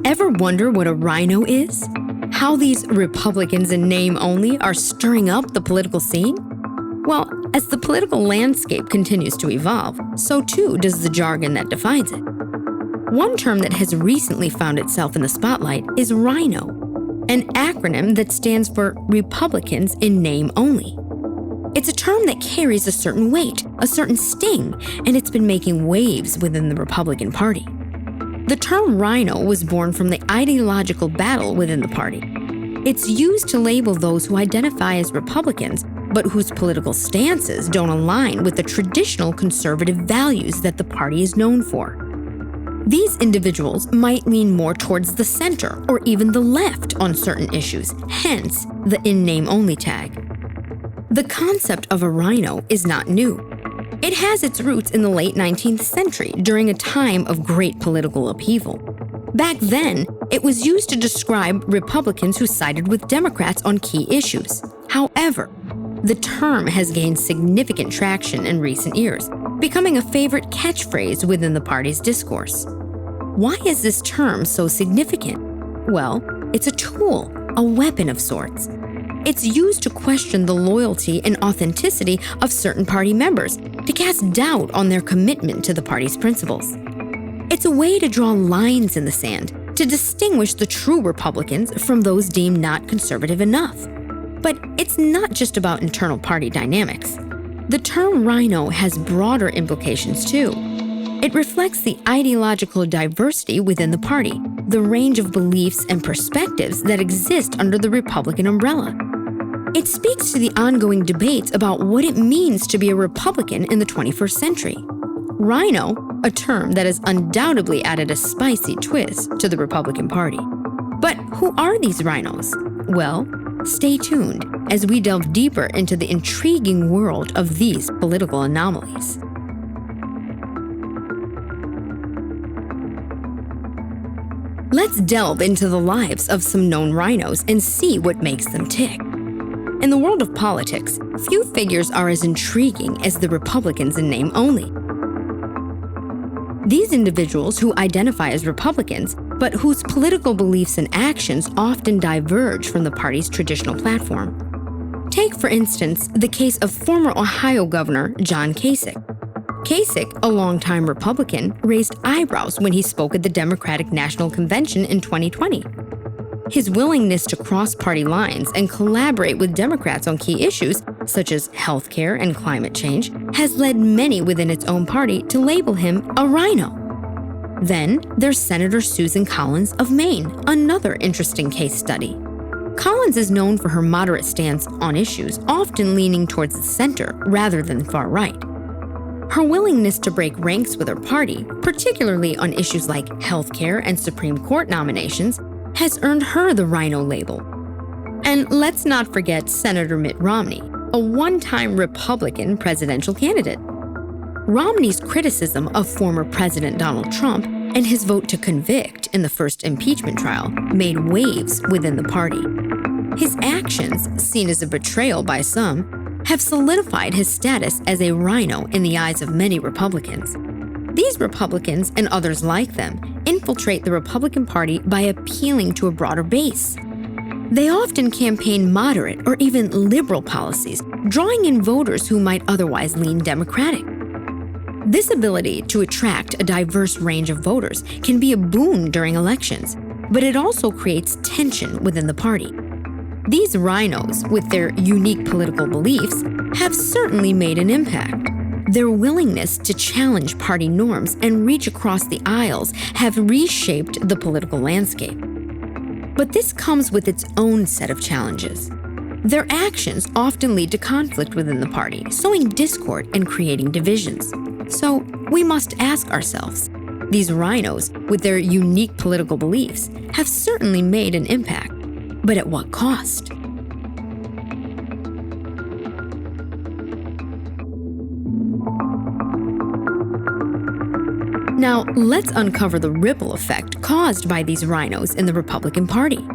Ever wonder what a rhino is? How these Republicans in name only are stirring up the political scene? Well, as the political landscape continues to evolve, so too does the jargon that defines it. One term that has recently found itself in the spotlight is RINO, an acronym that stands for Republicans in Name Only. It's a term that carries a certain weight, a certain sting, and it's been making waves within the Republican Party. The term Rhino was born from the ideological battle within the party. It's used to label those who identify as Republicans, but whose political stances don't align with the traditional conservative values that the party is known for. These individuals might lean more towards the center or even the left on certain issues, hence the in-name-only tag. The concept of a rhino is not new. It has its roots in the late 19th century during a time of great political upheaval. Back then, it was used to describe Republicans who sided with Democrats on key issues. However, the term has gained significant traction in recent years, becoming a favorite catchphrase within the party's discourse. Why is this term so significant? Well, it's a tool, a weapon of sorts. It's used to question the loyalty and authenticity of certain party members, to cast doubt on their commitment to the party's principles. It's a way to draw lines in the sand, to distinguish the true Republicans from those deemed not conservative enough. But it's not just about internal party dynamics. The term Rhino has broader implications too. It reflects the ideological diversity within the party, the range of beliefs and perspectives that exist under the Republican umbrella. It speaks to the ongoing debates about what it means to be a Republican in the 21st century. Rhino, a term that has undoubtedly added a spicy twist to the Republican Party. But who are these rhinos? Well, stay tuned as we delve deeper into the intriguing world of these political anomalies. Let's delve into the lives of some known rhinos and see what makes them tick. In the world of politics, few figures are as intriguing as the Republicans in name only. These individuals who identify as Republicans, but whose political beliefs and actions often diverge from the party's traditional platform. Take, for instance, the case of former Ohio Governor John Kasich. Kasich, a longtime Republican, raised eyebrows when he spoke at the Democratic National Convention in 2020. His willingness to cross party lines and collaborate with Democrats on key issues, such as healthcare and climate change, has led many within its own party to label him a rhino. Then there's Senator Susan Collins of Maine, another interesting case study. Collins is known for her moderate stance on issues, often leaning towards the center rather than far right. Her willingness to break ranks with her party, particularly on issues like healthcare and Supreme Court nominations, has earned her the Rhino label. And let's not forget Senator Mitt Romney, a one-time Republican presidential candidate. Romney's criticism of former President Donald Trump and his vote to convict in the first impeachment trial made waves within the party. His actions, seen as a betrayal by some, have solidified his status as a rhino in the eyes of many Republicans. These Republicans and others like them infiltrate the Republican Party by appealing to a broader base. They often campaign moderate or even liberal policies, drawing in voters who might otherwise lean Democratic. This ability to attract a diverse range of voters can be a boon during elections, but it also creates tension within the party. These rhinos, with their unique political beliefs, have certainly made an impact. Their willingness to challenge party norms and reach across the aisles have reshaped the political landscape. But this comes with its own set of challenges. Their actions often lead to conflict within the party, sowing discord and creating divisions. So we must ask ourselves, these rhinos, with their unique political beliefs, have certainly made an impact, but at what cost? Now, let's uncover the ripple effect caused by these rhinos in the Republican Party.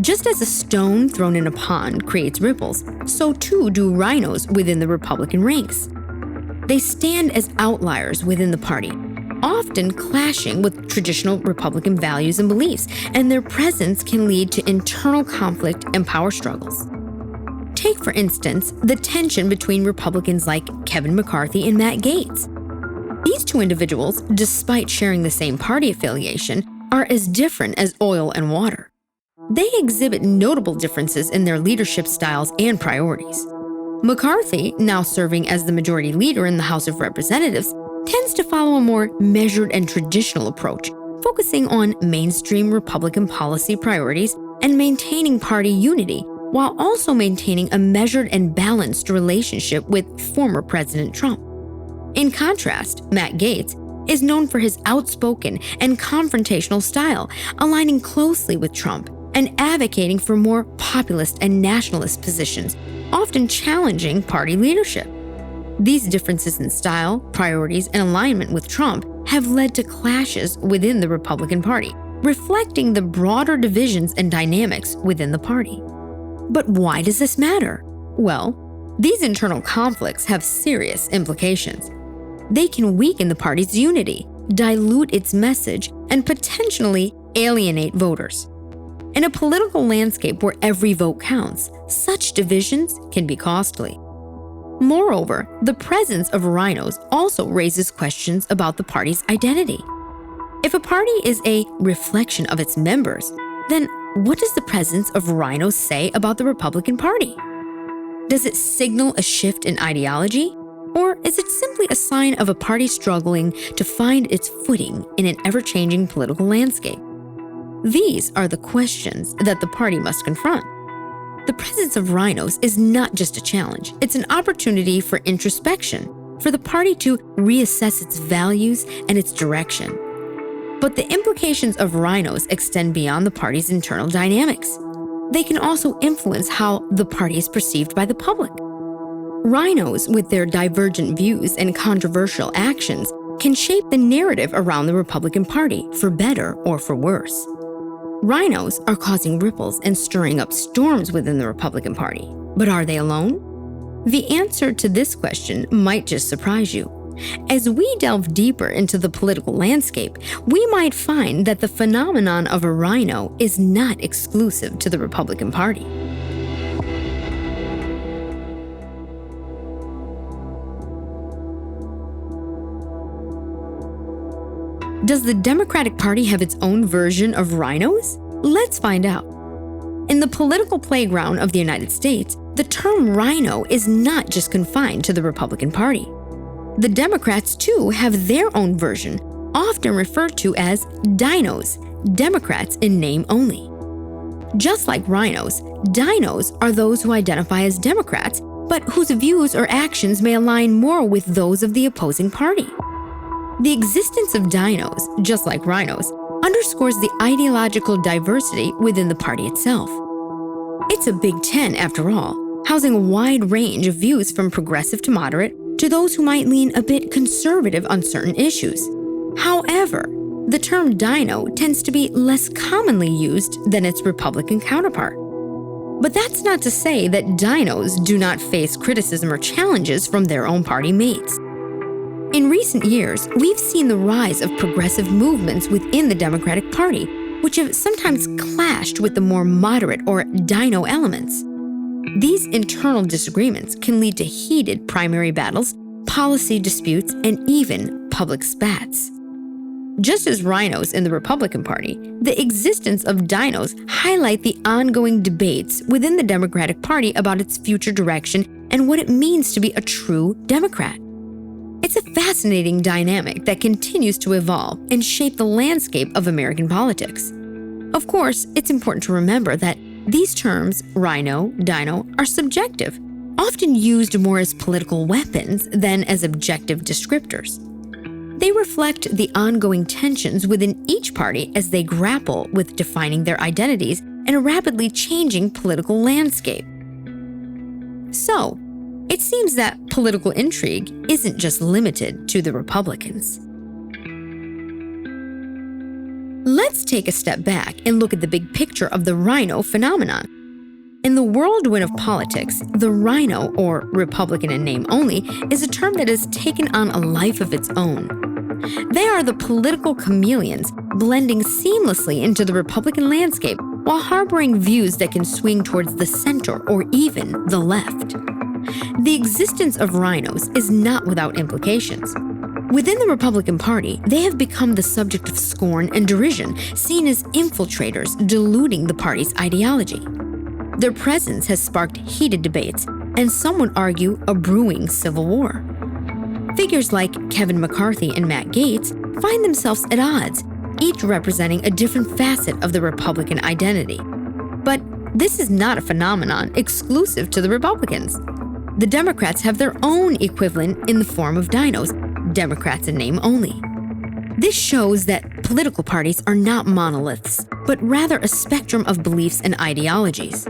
Just as a stone thrown in a pond creates ripples, so too do rhinos within the Republican ranks. They stand as outliers within the party, often clashing with traditional Republican values and beliefs, and their presence can lead to internal conflict and power struggles. Take, for instance, the tension between Republicans like Kevin McCarthy and Matt Gaetz. These two individuals, despite sharing the same party affiliation, are as different as oil and water. They exhibit notable differences in their leadership styles and priorities. McCarthy, now serving as the majority leader in the House of Representatives, tends to follow a more measured and traditional approach, focusing on mainstream Republican policy priorities and maintaining party unity, while also maintaining a measured and balanced relationship with former President Trump. In contrast, Matt Gaetz is known for his outspoken and confrontational style, aligning closely with Trump and advocating for more populist and nationalist positions, often challenging party leadership. These differences in style, priorities, and alignment with Trump have led to clashes within the Republican Party, reflecting the broader divisions and dynamics within the party. But why does this matter? Well, these internal conflicts have serious implications. They can weaken the party's unity, dilute its message, and potentially alienate voters. In a political landscape where every vote counts, such divisions can be costly. Moreover, the presence of Rhinos also raises questions about the party's identity. If a party is a reflection of its members, then what does the presence of Rhinos say about the Republican Party? Does it signal a shift in ideology? Or is it simply a sign of a party struggling to find its footing in an ever-changing political landscape? These are the questions that the party must confront. The presence of Rhinos is not just a challenge, it's an opportunity for introspection, for the party to reassess its values and its direction. But the implications of Rhinos extend beyond the party's internal dynamics. They can also influence how the party is perceived by the public. Rhinos, with their divergent views and controversial actions, can shape the narrative around the Republican Party, for better or for worse. Rhinos are causing ripples and stirring up storms within the Republican Party. But are they alone? The answer to this question might just surprise you. As we delve deeper into the political landscape, we might find that the phenomenon of a Rhino is not exclusive to the Republican Party. Does the Democratic Party have its own version of Rhinos? Let's find out. In the political playground of the United States, the term Rhino is not just confined to the Republican Party. The Democrats, too, have their own version, often referred to as Dinos, Democrats in name only. Just like Rhinos, Dinos are those who identify as Democrats, but whose views or actions may align more with those of the opposing party. The existence of Dinos, just like Rhinos, underscores the ideological diversity within the party itself. It's a Big Ten, after all, housing a wide range of views from progressive to moderate to those who might lean a bit conservative on certain issues. However, the term Dino tends to be less commonly used than its Republican counterpart. But that's not to say that Dinos do not face criticism or challenges from their own party mates. In recent years, we've seen the rise of progressive movements within the Democratic Party, which have sometimes clashed with the more moderate or Dino elements. These internal disagreements can lead to heated primary battles, policy disputes, and even public spats. Just as Rhinos in the Republican Party, the existence of Dinos highlight the ongoing debates within the Democratic Party about its future direction and what it means to be a true Democrat. It's a fascinating dynamic that continues to evolve and shape the landscape of American politics. Of course, it's important to remember that these terms, Rhino, Dino, are subjective, often used more as political weapons than as objective descriptors. They reflect the ongoing tensions within each party as they grapple with defining their identities in a rapidly changing political landscape. So, it seems that political intrigue isn't just limited to the Republicans. Let's take a step back and look at the big picture of the Rhino phenomenon. In the whirlwind of politics, the Rhino, or Republican in name only, is a term that has taken on a life of its own. They are the political chameleons, blending seamlessly into the Republican landscape while harboring views that can swing towards the center or even the left. The existence of Rhinos is not without implications. Within the Republican Party, they have become the subject of scorn and derision, seen as infiltrators diluting the party's ideology. Their presence has sparked heated debates, and some would argue a brewing civil war. Figures like Kevin McCarthy and Matt Gaetz find themselves at odds, each representing a different facet of the Republican identity. But this is not a phenomenon exclusive to the Republicans. The Democrats have their own equivalent in the form of Dinos, Democrats in name only. This shows that political parties are not monoliths, but rather a spectrum of beliefs and ideologies.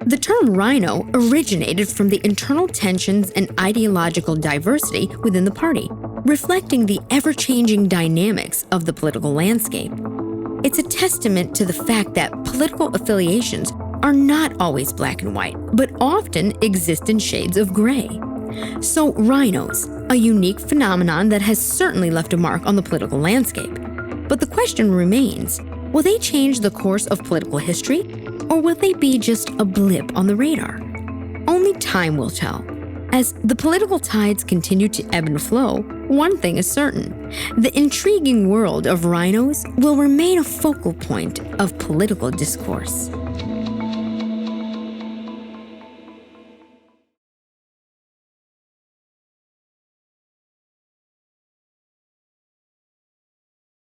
The term Rhino originated from the internal tensions and ideological diversity within the party, reflecting the ever-changing dynamics of the political landscape. It's a testament to the fact that political affiliations are not always black and white, but often exist in shades of gray. So Rhinos, a unique phenomenon that has certainly left a mark on the political landscape. But the question remains, will they change the course of political history? Or will they be just a blip on the radar? Only time will tell. As the political tides continue to ebb and flow, one thing is certain: the intriguing world of Rhinos will remain a focal point of political discourse.